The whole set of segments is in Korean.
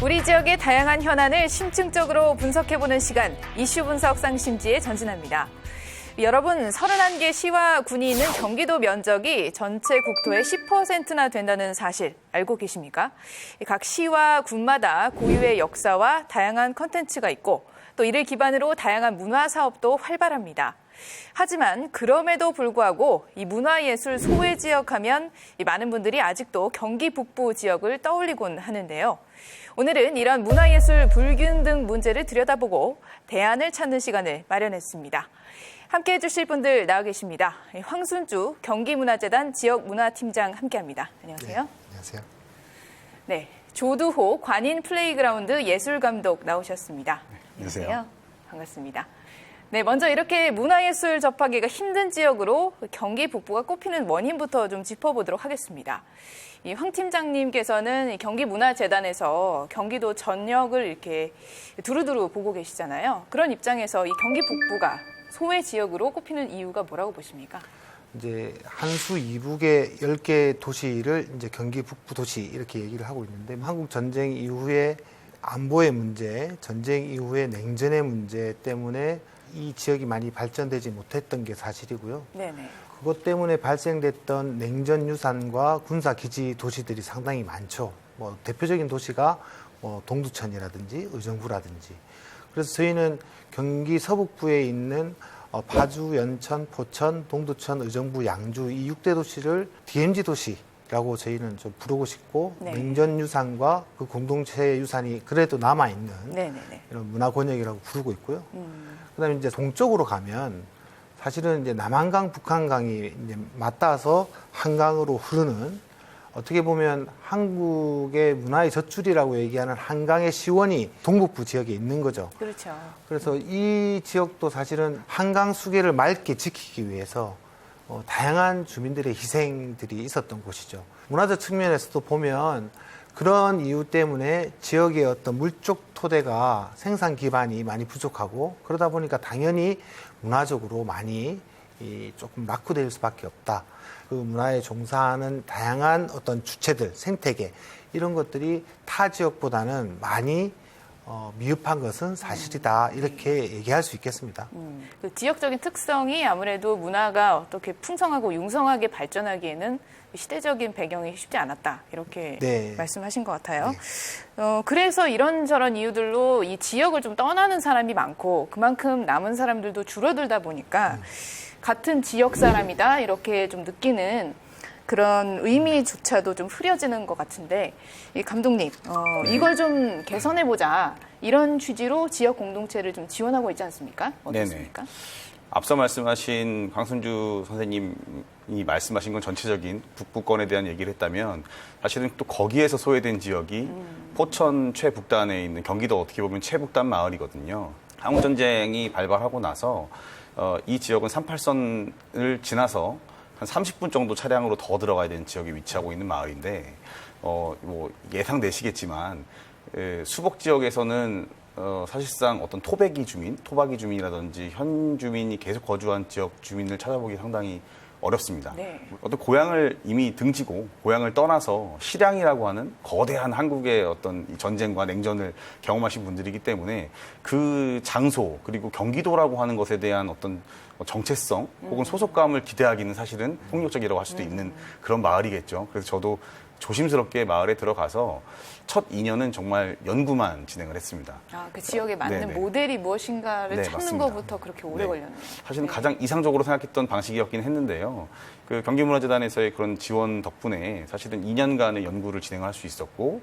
우리 지역의 다양한 현안을 심층적으로 분석해보는 시간, 이슈 분석 쌍심지에 전진합니다. 여러분, 31개 시와 군이 있는 경기도 면적이 전체 국토의 10%나 된다는 사실 알고 계십니까? 각 시와 군마다 고유의 역사와 다양한 컨텐츠가 있고 또 이를 기반으로 다양한 문화 사업도 활발합니다. 하지만 그럼에도 불구하고 이 문화예술 소외 지역 하면 많은 분들이 아직도 경기 북부 지역을 떠올리곤 하는데요. 오늘은 이런 문화예술 불균등 문제를 들여다보고 대안을 찾는 시간을 마련했습니다. 함께해 주실 분들 나와 계십니다. 황순주 경기문화재단 지역문화팀장 함께합니다. 안녕하세요. 네, 안녕하세요. 네, 조두호 관인 플레이그라운드 예술감독 나오셨습니다. 네, 안녕하세요. 반갑습니다. 네, 먼저 이렇게 문화예술 접하기가 힘든 지역으로 경기 북부가 꼽히는 원인부터 좀 짚어보도록 하겠습니다. 이 황 팀장님께서는 경기문화재단에서 경기도 전역을 이렇게 두루두루 보고 계시잖아요. 그런 입장에서 이 경기 북부가 소외 지역으로 꼽히는 이유가 뭐라고 보십니까? 이제 한수 이북의 10개 도시를 이제 경기 북부 도시 이렇게 얘기를 하고 있는데 한국 전쟁 이후에 안보의 문제, 전쟁 이후에 냉전의 문제 때문에 이 지역이 많이 발전되지 못했던 게 사실이고요. 네네. 그것 때문에 발생됐던 냉전 유산과 군사 기지 도시들이 상당히 많죠. 뭐 대표적인 도시가 동두천이라든지 의정부라든지. 그래서 저희는 경기 서북부에 있는 파주, 연천, 포천, 동두천, 의정부, 양주 이 6대 도시를 DMZ 도시라고 저희는 좀 부르고 싶고 네. 냉전 유산과 그 공동체 유산이 그래도 남아있는 네네네. 이런 문화 권역이라고 부르고 있고요. 그다음에 이제 동쪽으로 가면 사실은 이제 남한강, 북한강이 이제 맞닿아서 한강으로 흐르는 어떻게 보면 한국의 문화의 젖줄이라고 얘기하는 한강의 시원이 동북부 지역에 있는 거죠. 그렇죠. 그래서 이 지역도 사실은 한강 수계를 맑게 지키기 위해서 다양한 주민들의 희생들이 있었던 곳이죠. 문화적 측면에서도 보면 그런 이유 때문에 지역의 어떤 물적 토대가 생산 기반이 많이 부족하고 그러다 보니까 당연히 문화적으로 많이 조금 낙후될 수밖에 없다. 그 문화에 종사하는 다양한 어떤 주체들, 생태계 이런 것들이 타 지역보다는 많이 미흡한 것은 사실이다. 이렇게 얘기할 수 있겠습니다. 그 지역적인 특성이 아무래도 문화가 어떻게 풍성하고 융성하게 발전하기에는 시대적인 배경이 쉽지 않았다. 이렇게 네. 말씀하신 것 같아요. 네. 그래서 이런저런 이유들로 이 지역을 좀 떠나는 사람이 많고 그만큼 남은 사람들도 줄어들다 보니까 같은 지역 사람이다 이렇게 좀 느끼는 그런 의미조차도 좀 흐려지는 것 같은데 이 감독님 이걸 좀 개선해보자 이런 취지로 지역 공동체를 좀 지원하고 있지 않습니까? 어떻습니까? 네네. 앞서 말씀하신 광순주 선생님이 말씀하신 건 전체적인 북부권에 대한 얘기를 했다면 사실은 또 거기에서 소외된 지역이 포천 최북단에 있는 경기도 어떻게 보면 최북단 마을이거든요. 한국전쟁이 발발하고 나서 이 지역은 38선을 지나서 한 30분 정도 차량으로 더 들어가야 되는 지역에 위치하고 있는 마을인데 뭐 예상되시겠지만 수복 지역에서는 사실상 어떤 토박이 주민이라든지 현 주민이 계속 거주한 지역 주민을 찾아보기 상당히 어렵습니다. 네. 어떤 고향을 이미 등지고 고향을 떠나서 실향이라고 하는 거대한 한국의 어떤 전쟁과 냉전을 경험하신 분들이기 때문에 그 장소 그리고 경기도라고 하는 것에 대한 어떤 정체성 혹은 소속감을 기대하기는 사실은 폭력적이라고 할 수도 있는 그런 마을이겠죠. 그래서 저도 조심스럽게 마을에 들어가서 첫 2년은 정말 연구만 진행을 했습니다. 그 지역에 맞는 네네. 모델이 무엇인가를 네, 찾는 맞습니다. 것부터 그렇게 오래 네. 걸렸네요. 사실은 네. 가장 이상적으로 생각했던 방식이었긴 했는데요. 그 경기문화재단에서의 그런 지원 덕분에 사실은 2년간의 연구를 진행할 수 있었고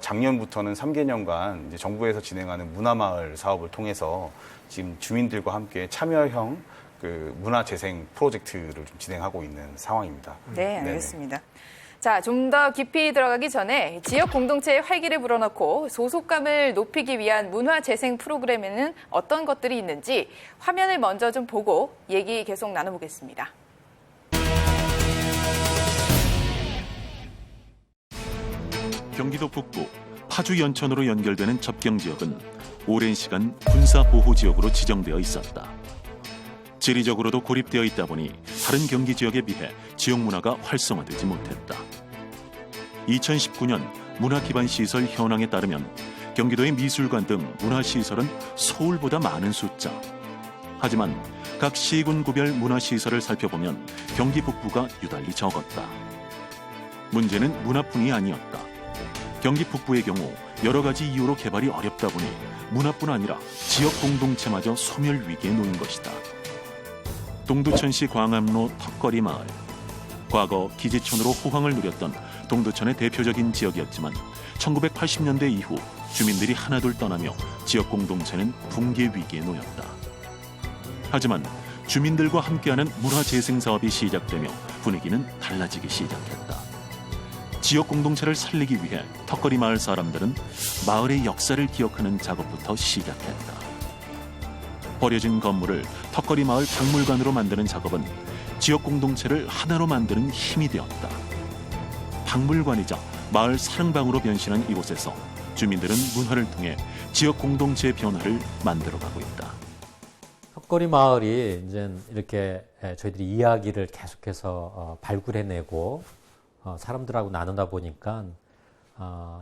작년부터는 3개년간 이제 정부에서 진행하는 문화마을 사업을 통해서 지금 주민들과 함께 참여형 그 문화재생 프로젝트를 좀 진행하고 있는 상황입니다. 네, 알겠습니다. 자, 좀 더 깊이 들어가기 전에 지역 공동체의 활기를 불어넣고 소속감을 높이기 위한 문화재생 프로그램에는 어떤 것들이 있는지 화면을 먼저 좀 보고 얘기 계속 나눠보겠습니다. 경기도 북부 파주 연천으로 연결되는 접경 지역은 오랜 시간 군사보호지역으로 지정되어 있었다. 지리적으로도 고립되어 있다 보니 다른 경기 지역에 비해 지역 문화가 활성화되지 못했다. 2019년 문화기반시설 현황에 따르면 경기도의 미술관 등 문화시설은 서울보다 많은 숫자. 하지만 각 시군구별 문화시설을 살펴보면 경기 북부가 유달리 적었다. 문제는 문화뿐이 아니었다. 경기 북부의 경우 여러 가지 이유로 개발이 어렵다 보니 문화뿐 아니라 지역 공동체마저 소멸 위기에 놓인 것이다. 동두천시 광암로 턱걸이 마을. 과거 기지촌으로 호황을 누렸던 동두천의 대표적인 지역이었지만 1980년대 이후 주민들이 하나둘 떠나며 지역 공동체는 붕괴 위기에 놓였다. 하지만 주민들과 함께하는 문화재생 사업이 시작되며 분위기는 달라지기 시작했다. 지역 공동체를 살리기 위해 턱걸이 마을 사람들은 마을의 역사를 기억하는 작업부터 시작했다. 버려진 건물을 턱걸이 마을 박물관으로 만드는 작업은 지역 공동체를 하나로 만드는 힘이 되었다. 박물관이자 마을 사랑방으로 변신한 이곳에서 주민들은 문화를 통해 지역 공동체의 변화를 만들어가고 있다. 턱걸이 마을이 이제 이렇게 저희들이 이야기를 계속해서 발굴해내고 사람들하고 나누다 보니까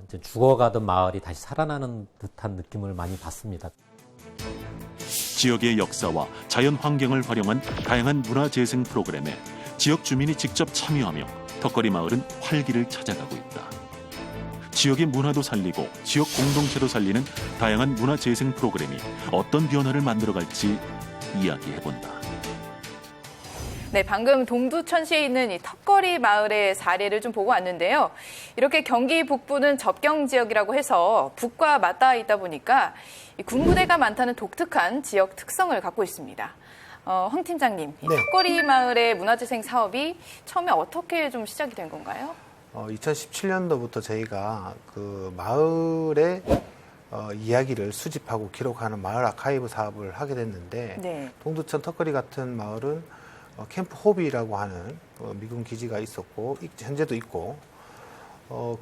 이제 죽어가던 마을이 다시 살아나는 듯한 느낌을 많이 받습니다. 지역의 역사와 자연 환경을 활용한 다양한 문화재생 프로그램에 지역 주민이 직접 참여하며 턱걸이 마을은 활기를 찾아가고 있다. 지역의 문화도 살리고 지역 공동체도 살리는 다양한 문화재생 프로그램이 어떤 변화를 만들어갈지 이야기해본다. 네, 방금 동두천시에 있는 이 턱걸이 마을의 사례를 좀 보고 왔는데요. 이렇게 경기 북부는 접경 지역이라고 해서 북과 맞닿아 있다 보니까 이 군부대가 많다는 독특한 지역 특성을 갖고 있습니다. 황 팀장님, 이 네. 턱걸이 마을의 문화재생 사업이 처음에 어떻게 좀 시작이 된 건가요? 2017년도부터 저희가 그 마을의 이야기를 수집하고 기록하는 마을 아카이브 사업을 하게 됐는데 네. 동두천 턱걸이 같은 마을은 캠프 호비라고 하는 미군 기지가 있었고 현재도 있고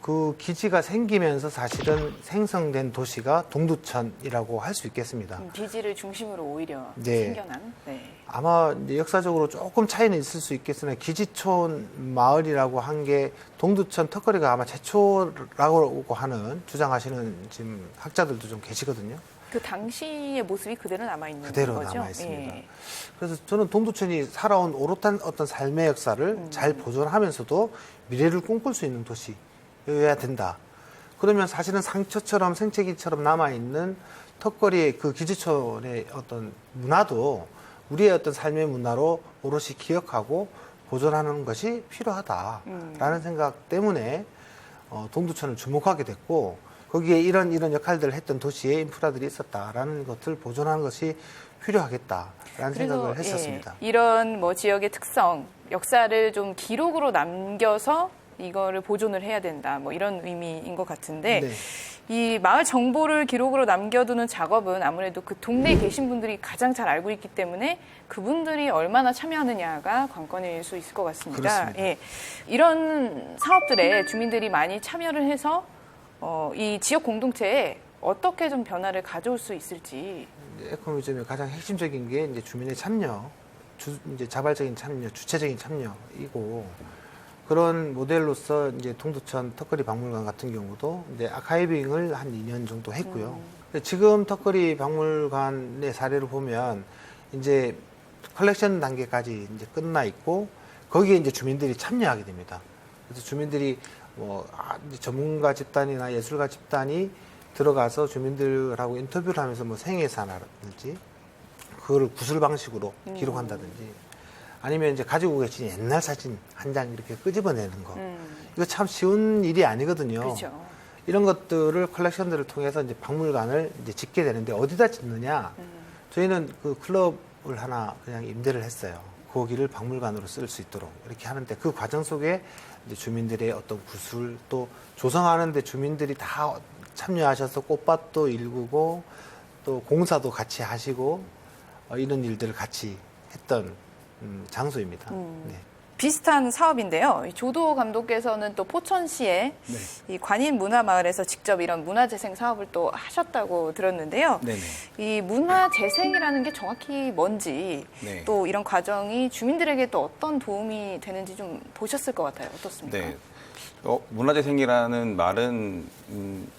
그 기지가 생기면서 사실은 생성된 도시가 동두천이라고 할 수 있겠습니다. 비지를 중심으로 오히려 네. 생겨난. 네. 아마 이제 역사적으로 조금 차이는 있을 수 있겠으나 기지촌 마을이라고 한 게 동두천 턱걸이가 아마 최초라고 하는 주장하시는 지금 학자들도 좀 계시거든요. 그 당시의 모습이 그대로 남아있는 그대로 거죠? 남아 있습니다. 예. 그래서 저는 동두천이 살아온 오롯한 어떤 삶의 역사를 잘 보존하면서도 미래를 꿈꿀 수 있는 도시여야 된다. 그러면 사실은 상처처럼 생채기처럼 남아있는 턱걸이의 그 기지촌의 어떤 문화도 우리의 어떤 삶의 문화로 오롯이 기억하고 보존하는 것이 필요하다라는 생각 때문에 동두천을 주목하게 됐고 거기에 이런 역할들을 했던 도시의 인프라들이 있었다라는 것을 보존하는 것이 필요하겠다라는 생각을 했었습니다. 예, 이런 뭐 지역의 특성, 역사를 좀 기록으로 남겨서 이거를 보존을 해야 된다. 뭐 이런 의미인 것 같은데 네. 이 마을 정보를 기록으로 남겨두는 작업은 아무래도 그 동네에 계신 분들이 가장 잘 알고 있기 때문에 그분들이 얼마나 참여하느냐가 관건일 수 있을 것 같습니다. 그렇습니다. 예, 이런 사업들에 주민들이 많이 참여를 해서 이 지역 공동체에 어떻게 좀 변화를 가져올 수 있을지. 에코뮤지엄의 가장 핵심적인 게 이제 주민의 참여, 이제 자발적인 참여, 주체적인 참여이고 그런 모델로서 이제 동두천 턱걸이 박물관 같은 경우도 이제 아카이빙을 한 2년 정도 했고요. 지금 턱걸이 박물관의 사례를 보면 이제 컬렉션 단계까지 이제 끝나 있고 거기에 이제 주민들이 참여하게 됩니다. 그래서 주민들이 전문가 집단이나 예술가 집단이 들어가서 주민들하고 인터뷰를 하면서 뭐 생애사라든지 그거를 구술 방식으로 기록한다든지 아니면 이제 가지고 계신 옛날 사진 한 장 이렇게 끄집어내는 거. 이거 참 쉬운 일이 아니거든요. 그렇죠. 이런 것들을 컬렉션들을 통해서 이제 박물관을 이제 짓게 되는데 어디다 짓느냐? 저희는 그 클럽을 하나 그냥 임대를 했어요. 거기를 박물관으로 쓸 수 있도록 이렇게 하는데 그 과정 속에 이제 주민들의 어떤 구술 또 조성하는데 주민들이 다 참여하셔서 꽃밭도 일구고 또 공사도 같이 하시고 이런 일들을 같이 했던 장소입니다. 네. 비슷한 사업인데요. 이 조도 감독께서는 또 포천시에 이 관인 문화마을에서 직접 이런 문화재생 사업을 또 하셨다고 들었는데요. 네네. 이 문화재생이라는 게 정확히 뭔지 네. 또 이런 과정이 주민들에게 또 어떤 도움이 되는지 좀 보셨을 것 같아요. 어떻습니까? 네. 문화재생이라는 말은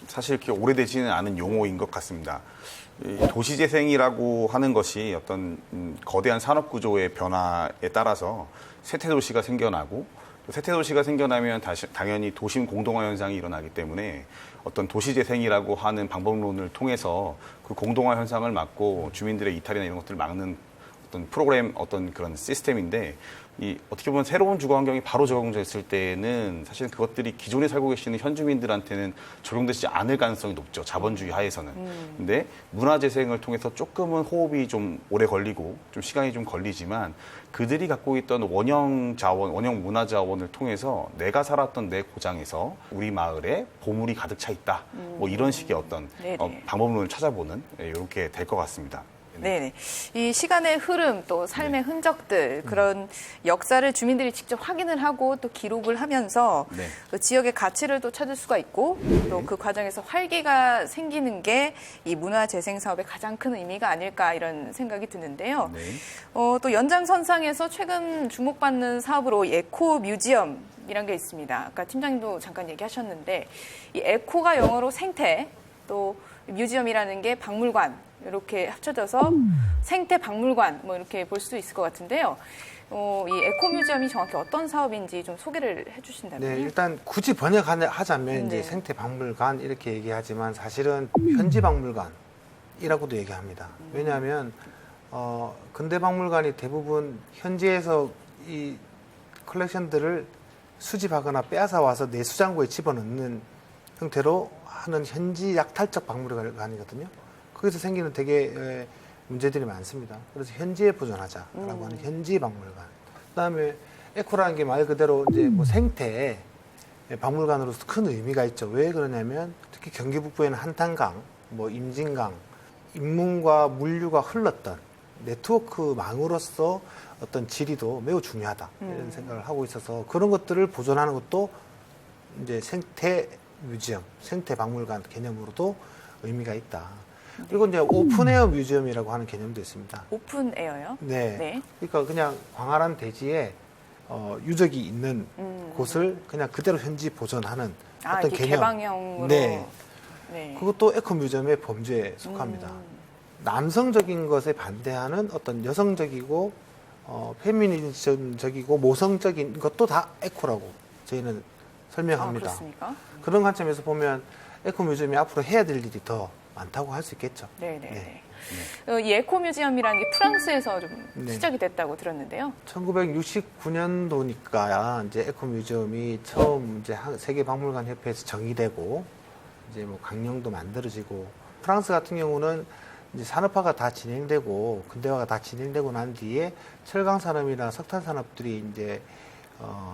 사실 그렇게 오래되지는 않은 용어인 것 같습니다. 이 도시재생이라고 하는 것이 어떤 거대한 산업구조의 변화에 따라서 쇠퇴도시가 생겨나고 쇠퇴도시가 생겨나면 당연히 도심 공동화 현상이 일어나기 때문에 어떤 도시재생이라고 하는 방법론을 통해서 그 공동화 현상을 막고 주민들의 이탈이나 이런 것들을 막는 어떤 프로그램, 어떤 그런 시스템인데 어떻게 보면 새로운 주거 환경이 바로 적용됐을 때는 사실 그것들이 기존에 살고 계시는 현주민들한테는 적용되지 않을 가능성이 높죠. 자본주의 하에서는. 근데 문화재생을 통해서 조금은 호흡이 좀 오래 걸리고 좀 시간이 좀 걸리지만 그들이 갖고 있던 원형 자원, 원형 문화 자원을 통해서 내가 살았던 내 고장에서 우리 마을에 보물이 가득 차 있다. 뭐 이런 식의 어떤 방법론을 찾아보는 이렇게 될 것 같습니다. 네네. 이 시간의 흐름 또 삶의 흔적들 그런 역사를 주민들이 직접 확인을 하고 또 기록을 하면서 네. 그 지역의 가치를 또 찾을 수가 있고 또 그 과정에서 활기가 생기는 게 이 문화재생 사업의 가장 큰 의미가 아닐까 이런 생각이 드는데요. 네. 또 연장선상에서 최근 주목받는 사업으로 에코 뮤지엄이란 게 있습니다. 아까 팀장님도 잠깐 얘기하셨는데 이 에코가 영어로 생태 또 뮤지엄이라는 게 박물관 이렇게 합쳐져서 생태 박물관 뭐 이렇게 볼 수도 있을 것 같은데요. 이 에코 뮤지엄이 정확히 어떤 사업인지 좀 소개를 해주신다면요. 네, 일단 굳이 번역하자면 이제 네. 생태 박물관 이렇게 얘기하지만 사실은 현지 박물관이라고도 얘기합니다. 왜냐하면 근대 박물관이 대부분 현지에서 이 컬렉션들을 수집하거나 빼앗아 와서 내수장고에 집어넣는 형태로 하는 현지 약탈적 박물관이거든요. 거기서 생기는 되게 문제들이 많습니다. 그래서 현지에 보존하자라고 하는 현지 박물관. 그다음에 에코라는 게 말 그대로 이제 뭐 생태 박물관으로서 큰 의미가 있죠. 왜 그러냐면 특히 경기 북부에는 한탄강, 뭐 임진강, 인문과 물류가 흘렀던 네트워크망으로서 어떤 지리도 매우 중요하다 이런 생각을 하고 있어서 그런 것들을 보존하는 것도 이제 생태 뮤지엄, 생태 박물관 개념으로도 의미가 있다. 그리고 이제 오픈에어 뮤지엄이라고 하는 개념도 있습니다. 오픈에어요? 네. 네. 그러니까 그냥 광활한 대지에 유적이 있는 곳을 그냥 그대로 현지 보존하는 어떤 이렇게 개념. 개방형으로. 네. 네. 그것도 에코 뮤지엄의 범죄에 속합니다. 남성적인 것에 반대하는 어떤 여성적이고 페미니즘적이고 모성적인 것도 다 에코라고 저희는 설명합니다. 그렇습니까? 그런 관점에서 보면 에코 뮤지엄이 앞으로 해야 될 일이 더 많다고 할 수 있겠죠. 네네. 이 에코 뮤지엄이라는 게 프랑스에서 좀 네. 시작이 됐다고 들었는데요. 1969년도니까 이제 에코 뮤지엄이 처음 이제 세계 박물관 협회에서 정의되고 이제 뭐 강령도 만들어지고 프랑스 같은 경우는 이제 산업화가 다 진행되고 근대화가 다 진행되고 난 뒤에 철강 산업이나 석탄 산업들이 이제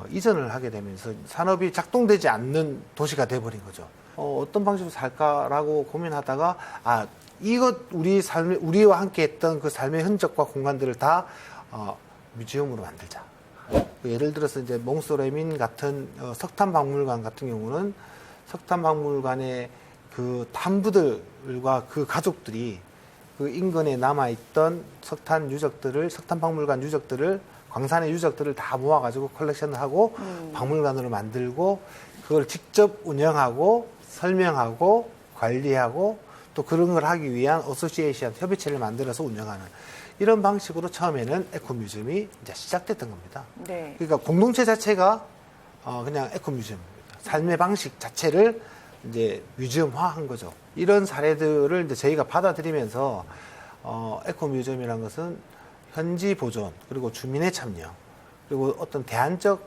이전을 하게 되면서 산업이 작동되지 않는 도시가 돼버린 거죠. 어떤 방식으로 살까라고 고민하다가 이것 우리와 함께했던 그 삶의 흔적과 공간들을 다 뮤지엄으로 만들자. 예를 들어서 이제 몽소레민 같은 석탄 박물관 같은 경우는 석탄 박물관의 그 탐부들과 그 가족들이 그 인근에 남아있던 석탄 박물관 유적들을 광산의 유적들을 다 모아가지고 컬렉션을 하고 박물관으로 만들고 그걸 직접 운영하고 설명하고 관리하고 또 그런 걸 하기 위한 어소시에이션 협의체를 만들어서 운영하는 이런 방식으로 처음에는 에코 뮤지엄이 이제 시작됐던 겁니다. 네. 그러니까 공동체 자체가 그냥 에코 뮤지엄입니다. 삶의 방식 자체를 이제 뮤지엄화한 거죠. 이런 사례들을 이제 저희가 받아들이면서 에코 뮤지엄이라는 것은 현지 보존 그리고 주민의 참여 그리고 어떤 대안적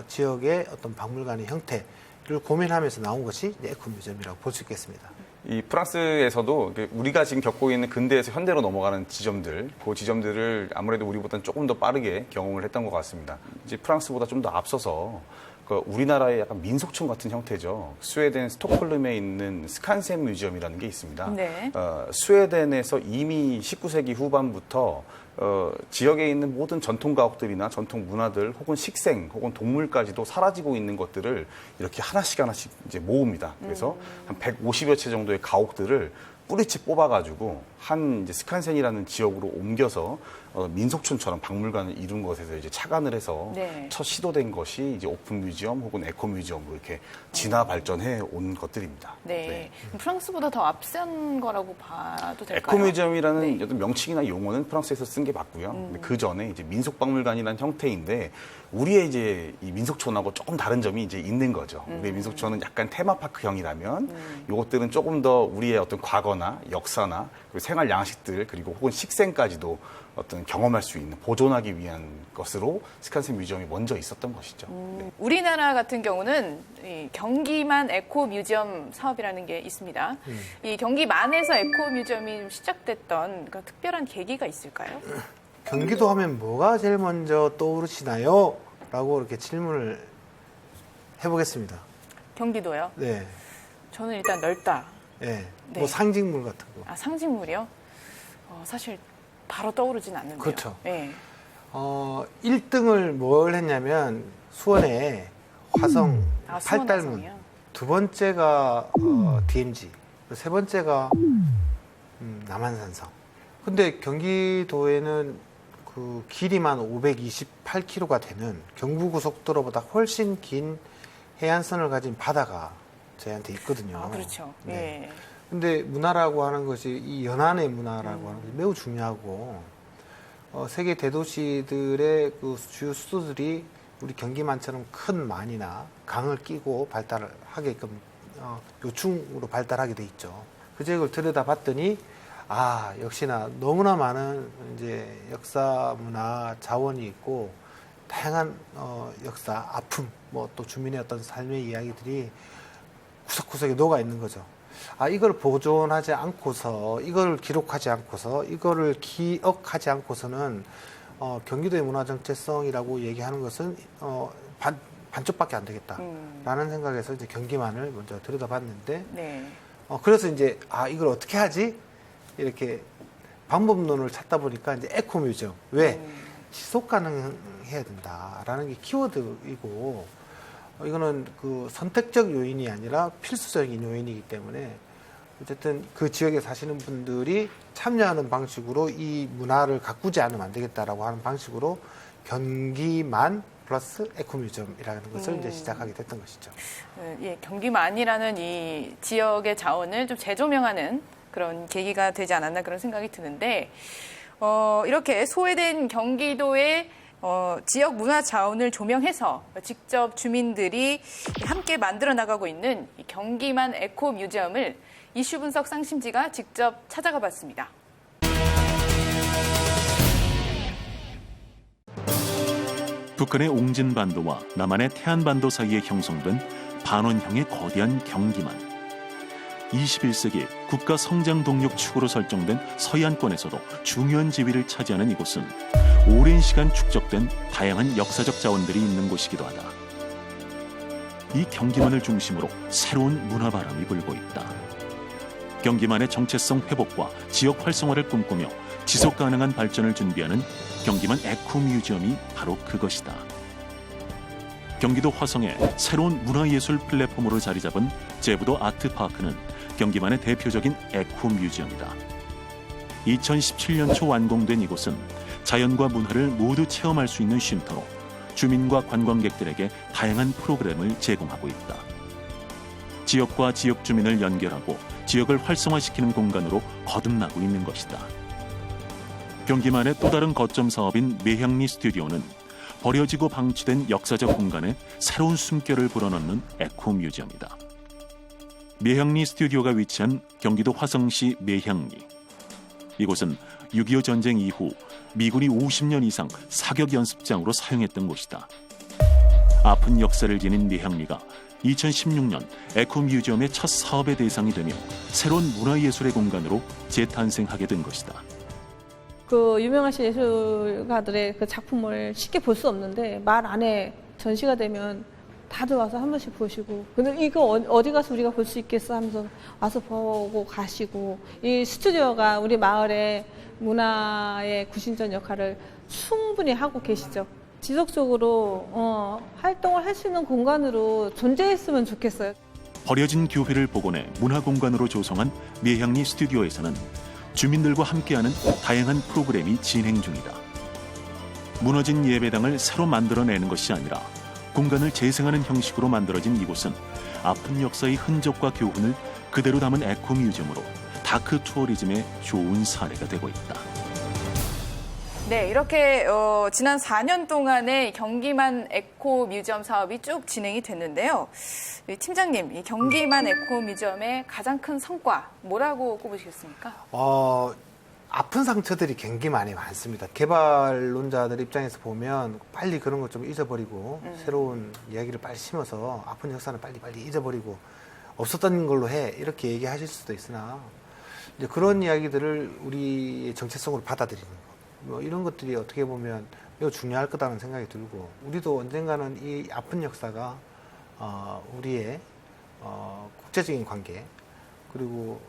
지역의 어떤 박물관의 형태를 고민하면서 나온 것이 에코 뮤지엄이라고 볼 수 있겠습니다. 이 프랑스에서도 우리가 지금 겪고 있는 근대에서 현대로 넘어가는 지점들, 그 지점들을 아무래도 우리보다는 조금 더 빠르게 경험을 했던 것 같습니다. 이제 프랑스보다 좀 더 앞서서 우리나라의 약간 민속촌 같은 형태죠. 스웨덴 스톡홀름에 있는 스칸센 뮤지엄이라는 게 있습니다. 네. 스웨덴에서 이미 19세기 후반부터 지역에 있는 모든 전통 가옥들이나 전통 문화들 혹은 식생 혹은 동물까지도 사라지고 있는 것들을 이렇게 하나씩 이제 모읍니다. 그래서 한 150여 채 정도의 가옥들을 뿌리째 뽑아가지고 한 이제 스칸센이라는 지역으로 옮겨서 민속촌처럼 박물관을 이룬 것에서 이제 착안을 해서 네. 첫 시도된 것이 이제 오픈 뮤지엄 혹은 에코 뮤지엄으로 이렇게 진화 발전해 온 것들입니다. 네. 프랑스보다 더 앞선 거라고 봐도 될까요? 에코 뮤지엄이라는 네. 어떤 명칭이나 용어는 프랑스에서 쓴 게 맞고요. 근데 그 전에 이제 민속박물관이라는 형태인데 우리의 이제 이 민속촌하고 조금 다른 점이 이제 있는 거죠. 우리의 민속촌은 약간 테마파크형이라면 이것들은 조금 더 우리의 어떤 과거나 역사나 그리고 생활 양식들 그리고 혹은 식생까지도 어떤 경험할 수 있는 보존하기 위한 것으로 스칸센 뮤지엄이 먼저 있었던 것이죠. 네. 우리나라 같은 경우는 이 경기만 에코 뮤지엄 사업이라는 게 있습니다. 이 경기만에서 에코 뮤지엄이 좀 시작됐던 그 특별한 계기가 있을까요? 경기도 하면 뭐가 제일 먼저 떠오르시나요? 라고 이렇게 질문을 해보겠습니다. 경기도요? 네. 저는 일단 넓다. 네. 네. 뭐 상징물 같은 거. 아, 상징물이요? 사실 바로 떠오르진 않는데요. 그렇죠. 네. 1등을 뭘 했냐면 수원에 화성, 아, 수원 팔달문. 화성이요? 두 번째가 DMZ. 세 번째가 남한산성. 근데 경기도에는 그 길이만 528km가 되는 경부고속도로보다 훨씬 긴 해안선을 가진 바다가 저희한테 있거든요. 아, 그렇죠. 네. 네. 근데 문화라고 하는 것이 이 연안의 문화라고 하는 것이 매우 중요하고 세계 대도시들의 그 주요 수도들이 우리 경기만처럼 큰 만이나 강을 끼고 발달을 하게끔 요충으로 발달하게 돼 있죠. 그 지역을 들여다봤더니 역시나 너무나 많은 이제 역사, 문화, 자원이 있고 다양한 역사, 아픔, 뭐 또 주민의 어떤 삶의 이야기들이 구석구석에 녹아 있는 거죠. 이걸 보존하지 않고서, 이걸 기록하지 않고서, 이거를 기억하지 않고서는 경기도의 문화 정체성이라고 얘기하는 것은 반쪽밖에 안 되겠다라는 생각에서 이제 경기만을 먼저 들여다봤는데, 네. 그래서 이제 이걸 어떻게 하지? 이렇게 방법론을 찾다 보니까 이제 에코 뮤지엄. 왜? 지속 가능해야 된다라는 게 키워드이고, 이거는 그 선택적 요인이 아니라 필수적인 요인이기 때문에 어쨌든 그 지역에 사시는 분들이 참여하는 방식으로 이 문화를 가꾸지 않으면 안 되겠다라고 하는 방식으로 경기만 플러스 에코뮤지엄이라는 것을 이제 시작하게 됐던 것이죠. 예, 경기만이라는 이 지역의 자원을 좀 재조명하는 그런 계기가 되지 않았나 그런 생각이 드는데, 이렇게 소외된 경기도의 지역 문화 자원을 조명해서 직접 주민들이 함께 만들어 나가고 있는 이 경기만 에코 뮤지엄을 이슈 분석 쌍심지가 직접 찾아가 봤습니다. 북한의 옹진반도와 남한의 태안반도 사이에 형성된 반원형의 거대한 경기만. 21세기 국가 성장 동력 축으로 설정된 서해안권에서도 중요한 지위를 차지하는 이곳은 오랜 시간 축적된 다양한 역사적 자원들이 있는 곳이기도 하다. 이 경기만을 중심으로 새로운 문화 바람이 불고 있다. 경기만의 정체성 회복과 지역 활성화를 꿈꾸며 지속 가능한 발전을 준비하는 경기만 에코 뮤지엄이 바로 그것이다. 경기도 화성의 새로운 문화예술 플랫폼으로 자리 잡은 제부도 아트파크는 경기만의 대표적인 에코 뮤지엄이다. 2017년 초 완공된 이곳은 자연과 문화를 모두 체험할 수 있는 쉼터로 주민과 관광객들에게 다양한 프로그램을 제공하고 있다. 지역과 지역 주민을 연결하고 지역을 활성화시키는 공간으로 거듭나고 있는 것이다. 경기만의 또 다른 거점 사업인 매향리 스튜디오는 버려지고 방치된 역사적 공간에 새로운 숨결을 불어넣는 에코 뮤지엄이다. 매향리 스튜디오가 위치한 경기도 화성시 매향리. 이곳은 6.25 전쟁 이후 미군이 50년 이상 사격 연습장으로 사용했던 곳이다. 아픈 역사를 지닌 매향리가 2016년 에코 뮤지엄의 첫 사업의 대상이 되며 새로운 문화예술의 공간으로 재탄생하게 된 것이다. 그 유명하신 예술가들의 그 작품을 쉽게 볼 수 없는데 말 안에 전시가 되면 다들 와서 한 번씩 보시고. 근데 이거 어디 가서 우리가 볼 수 있겠어 하면서 와서 보고 가시고. 이 스튜디오가 우리 마을의 문화의 구신전 역할을 충분히 하고 계시죠. 지속적으로 활동을 할 수 있는 공간으로 존재했으면 좋겠어요. 버려진 교회를 복원해 문화공간으로 조성한 내향리 스튜디오에서는 주민들과 함께하는 다양한 프로그램이 진행 중이다. 무너진 예배당을 새로 만들어내는 것이 아니라 공간을 재생하는 형식으로 만들어진 이곳은 아픈 역사의 흔적과 교훈을 그대로 담은 에코뮤지엄으로 다크 투어리즘의 좋은 사례가 되고 있다. 네, 이렇게 지난 4년 동안의 경기만 에코 뮤지엄 사업이 쭉 진행이 됐는데요. 팀장님, 이 경기만 에코 뮤지엄의 가장 큰 성과 뭐라고 꼽으시겠습니까? 아픈 상처들이 굉장히 많습니다. 개발론자들 입장에서 보면 빨리 그런 거 좀 잊어버리고 새로운 이야기를 빨리 심어서 아픈 역사는 빨리 잊어버리고 없었던 걸로 해 이렇게 얘기하실 수도 있으나 이제 그런 이야기들을 우리의 정체성으로 받아들이는 거. 뭐 이런 것들이 어떻게 보면 매우 중요할 거다는 생각이 들고 우리도 언젠가는 이 아픈 역사가 우리의 국제적인 관계 그리고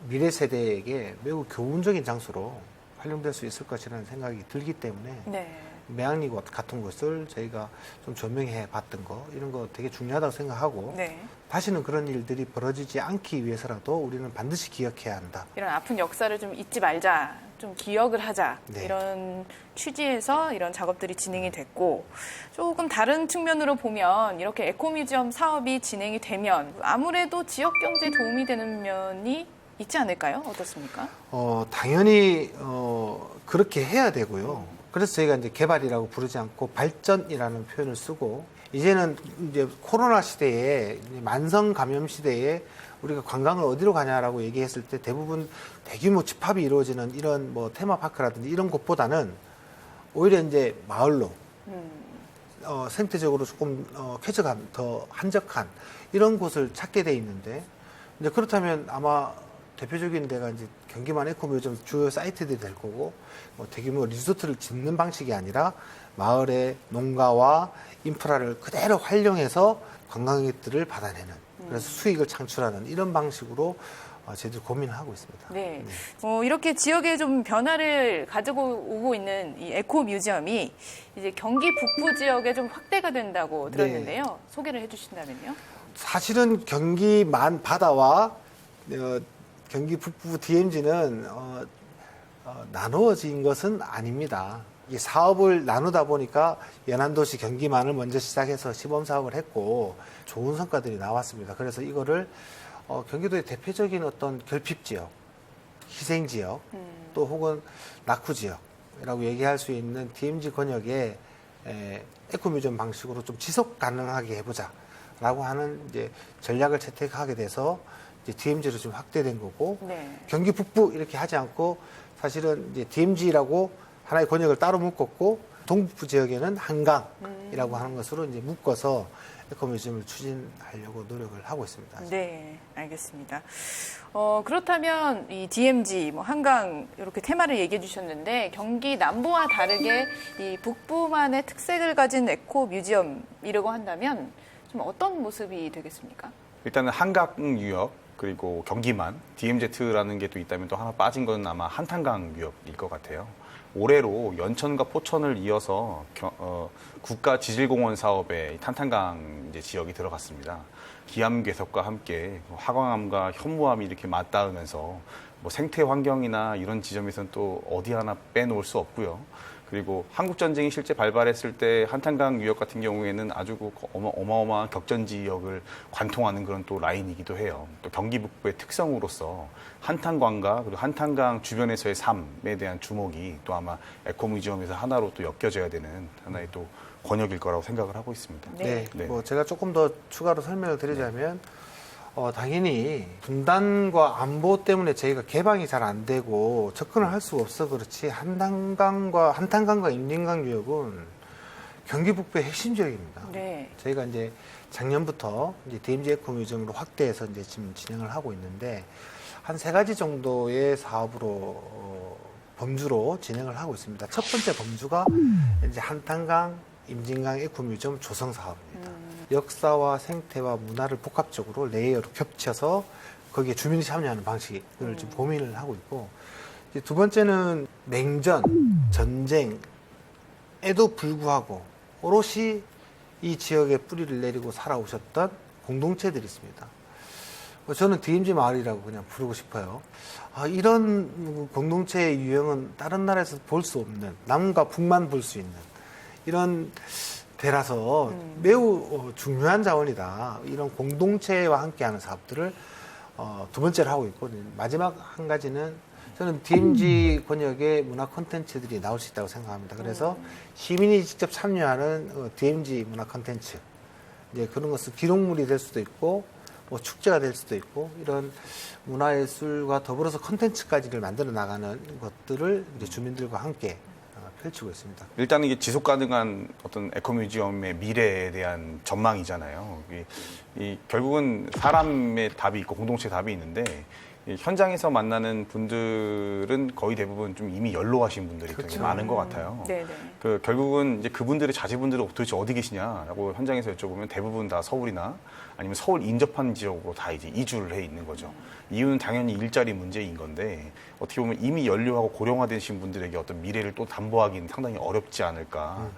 미래 세대에게 매우 교훈적인 장소로 활용될 수 있을 것이라는 생각이 들기 때문에 네. 매양리 같은 곳을 저희가 좀 조명해 봤던 거 이런 거 되게 중요하다고 생각하고 네. 다시는 그런 일들이 벌어지지 않기 위해서라도 우리는 반드시 기억해야 한다. 이런 아픈 역사를 좀 잊지 말자, 좀 기억을 하자 네. 이런 취지에서 이런 작업들이 진행이 됐고 조금 다른 측면으로 보면 이렇게 에코뮤지엄 사업이 진행이 되면 아무래도 지역 경제에 도움이 되는 면이 있지 않을까요? 어떻습니까? 당연히 그렇게 해야 되고요. 그래서 저희가 이제 개발이라고 부르지 않고 발전이라는 표현을 쓰고 이제는 이제 코로나 시대에 만성 감염 시대에 우리가 관광을 어디로 가냐라고 얘기했을 때 대부분 대규모 집합이 이루어지는 이런 뭐 테마파크라든지 이런 곳보다는 오히려 이제 마을로 생태적으로 조금 쾌적한 더 한적한 이런 곳을 찾게 돼 있는데 이제 그렇다면 아마 대표적인 데가 이제 경기만 에코뮤지엄 주요 사이트들이 될 거고 대규모 리조트를 짓는 방식이 아니라 마을의 농가와 인프라를 그대로 활용해서 관광객들을 받아내는 그래서 수익을 창출하는 이런 방식으로 저희들 고민을 하고 있습니다. 네. 이렇게 지역에 좀 변화를 가지고 오고 있는 이 에코뮤지엄이 이제 경기 북부 지역에 좀 확대가 된다고 들었는데요. 네. 소개를 해주신다면요. 사실은 경기만 바다와 경기 북부 DMZ는 나누어진 것은 아닙니다. 이 사업을 나누다 보니까 연안도시 경기만을 먼저 시작해서 시범 사업을 했고 좋은 성과들이 나왔습니다. 그래서 이거를 경기도의 대표적인 어떤 결핍 지역, 희생 지역, 또 혹은 낙후 지역이라고 얘기할 수 있는 DMZ 권역에 에코뮤지엄 방식으로 좀 지속 가능하게 해보자라고 하는 이제 전략을 채택하게 돼서 이제 DMZ로 좀 확대된 거고 네. 경기 북부 이렇게 하지 않고 사실은 이제 DMZ라고 하나의 권역을 따로 묶었고 동북부 지역에는 한강이라고 하는 것으로 이제 묶어서 에코뮤지엄을 추진하려고 노력을 하고 있습니다. 네, 알겠습니다. 그렇다면 이 DMZ, 뭐 한강 이렇게 테마를 얘기해 주셨는데 경기 남부와 다르게 이 북부만의 특색을 가진 에코뮤지엄이라고 한다면 좀 어떤 모습이 되겠습니까? 일단은 한강 유역 그리고 경기만 DMZ라는 게 또 있다면 또 하나 빠진 건 아마 한탄강 유역일 것 같아요. 올해로 연천과 포천을 이어서 국가 지질공원 사업에 탄탄강 이제 지역이 들어갔습니다. 기암 괴석과 함께 화강암과 현무암이 이렇게 맞닿으면서 뭐 생태 환경이나 이런 지점에서는 또 어디 하나 빼놓을 수 없고요. 그리고 한국 전쟁이 실제 발발했을 때 한탄강 유역 같은 경우에는 아주 어마어마한 격전 지역을 관통하는 그런 또 라인이기도 해요. 또 경기 북부의 특성으로서 한탄강과 그리고 한탄강 주변에서의 삶에 대한 주목이 또 아마 에코뮤지엄에서 하나로 또 엮여져야 되는 하나의 또 권역일 거라고 생각을 하고 있습니다. 네. 네. 뭐 제가 조금 더 추가로 설명을 드리자면 당연히 분단과 안보 때문에 저희가 개방이 잘 안 되고 접근을 할 수가 없어 그렇지 한탄강과 임진강 유역은 경기 북부의 핵심 지역입니다. 네. 저희가 이제 작년부터 이제 DMZ 에코뮤지엄으로 확대해서 이제 지금 진행을 하고 있는데 한 3가지 정도의 사업으로 범주로 진행을 하고 있습니다. 첫 번째 범주가 이제 한탄강 임진강 에코뮤지엄 조성 사업입니다. 역사와 생태와 문화를 복합적으로 레이어로 겹쳐서 거기에 주민이 참여하는 방식을 좀 고민을 하고 있고, 이제 두 번째는 냉전, 전쟁에도 불구하고 오롯이 이 지역에 뿌리를 내리고 살아오셨던 공동체들이 있습니다. 저는 DMZ 마을이라고 그냥 부르고 싶어요. 이런 공동체의 유형은 다른 나라에서 볼 수 없는, 남과 북만 볼 수 있는 이런 데라서 매우 중요한 자원이다. 이런 공동체와 함께하는 사업들을 두 번째로 하고 있고, 마지막 한 가지는 저는 DMZ 권역의 문화 콘텐츠들이 나올 수 있다고 생각합니다. 그래서 시민이 직접 참여하는 DMZ 문화 콘텐츠, 이제 그런 것은 기록물이 될 수도 있고, 뭐 축제가 될 수도 있고, 이런 문화예술과 더불어서 콘텐츠까지를 만들어 나가는 것들을 이제 주민들과 함께 펼치고 있습니다. 일단은 이게 지속 가능한 어떤 에코뮤지엄의 미래에 대한 전망이잖아요. 결국은 사람의 답이 있고 공동체의 답이 있는데, 이 현장에서 만나는 분들은 거의 대부분 좀 이미 연로하신 분들이 굉장히 많은 것 같아요. 네네. 결국은 이제 그분들의 자제분들은 도대체 어디 계시냐라고 현장에서 여쭤보면 대부분 다 서울이나 아니면 서울 인접한 지역으로 다 이제 이주를 해 있는 거죠. 이유는 당연히 일자리 문제인 건데, 어떻게 보면 이미 연료하고 고령화되신 분들에게 어떤 미래를 또 담보하기는 상당히 어렵지 않을까.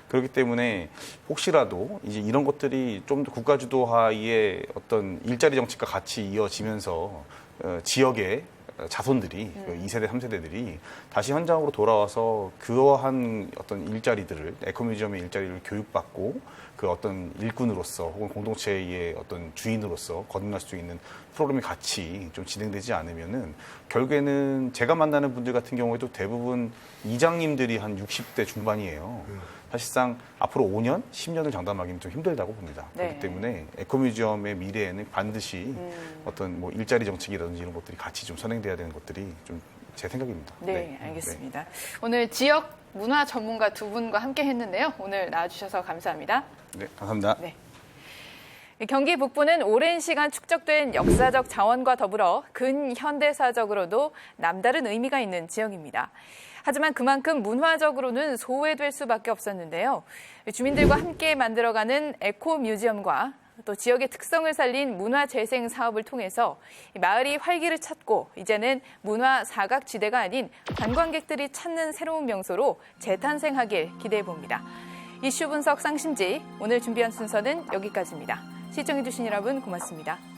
그렇기 때문에 혹시라도 이제 이런 것들이 좀 더 국가 주도하에 어떤 일자리 정책과 같이 이어지면서 지역의 자손들이, 2세대, 3세대들이 다시 현장으로 돌아와서 그러한 어떤 일자리들을, 에코뮤지엄의 일자리를 교육받고 그 어떤 일꾼으로서 혹은 공동체의 어떤 주인으로서 거듭날 수 있는 프로그램이 같이 좀 진행되지 않으면은 결국에는 제가 만나는 분들 같은 경우에도 대부분 이장님들이 한 60대 중반이에요. 사실상 앞으로 5년, 10년을 장담하기는 좀 힘들다고 봅니다. 네. 그렇기 때문에 에코뮤지엄의 미래에는 반드시 어떤 뭐 일자리 정책이라든지 이런 것들이 같이 좀 선행돼야 되는 것들이 좀 제 생각입니다. 네, 알겠습니다. 오늘 지역 문화 전문가 두 분과 함께 했는데요. 오늘 나와주셔서 감사합니다. 네, 감사합니다. 네. 경기 북부는 오랜 시간 축적된 역사적 자원과 더불어 근현대사적으로도 남다른 의미가 있는 지역입니다. 하지만 그만큼 문화적으로는 소외될 수밖에 없었는데요. 주민들과 함께 만들어가는 에코뮤지엄과 또 지역의 특성을 살린 문화재생 사업을 통해서 마을이 활기를 찾고 이제는 문화 사각지대가 아닌 관광객들이 찾는 새로운 명소로 재탄생하길 기대해봅니다. 이슈 분석 쌍심지, 오늘 준비한 순서는 여기까지입니다. 시청해주신 여러분 고맙습니다.